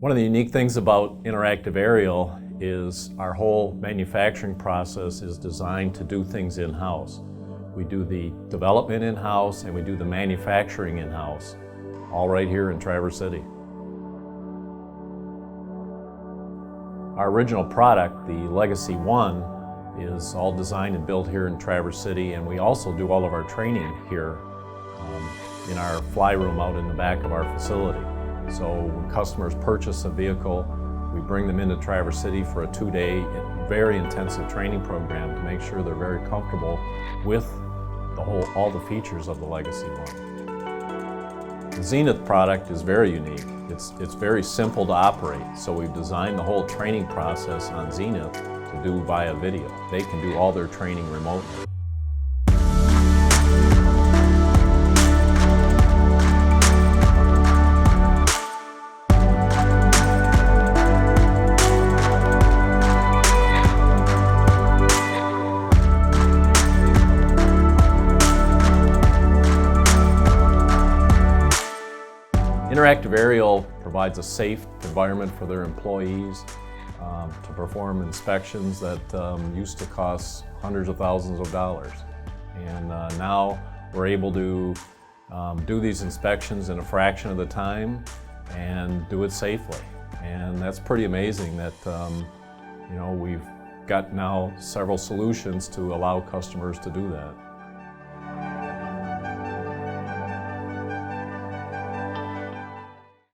One of the unique things about interactive aerial is our whole manufacturing process is designed to do things in-house. We do the development in-house and we do the manufacturing in-house, all right here in Traverse City. Our original product, the Legacy 1, is all designed and built here in Traverse City, and we also do all of our training here in our fly room out in the back of our facility. So when customers purchase a vehicle, we bring them into Traverse City for a 2-day, very intensive training program to make sure they're very comfortable with all the features of the Legacy 1. The Zenith product is very unique. It's very simple to operate, so we've designed the whole training process on Zenith to do via video. They can do all their training remotely. Interactive Aerial provides a safe environment for their employees to perform inspections that used to cost hundreds of thousands of dollars. And now we're able to do these inspections in a fraction of the time and do it safely. And that's pretty amazing that we've got now several solutions to allow customers to do that.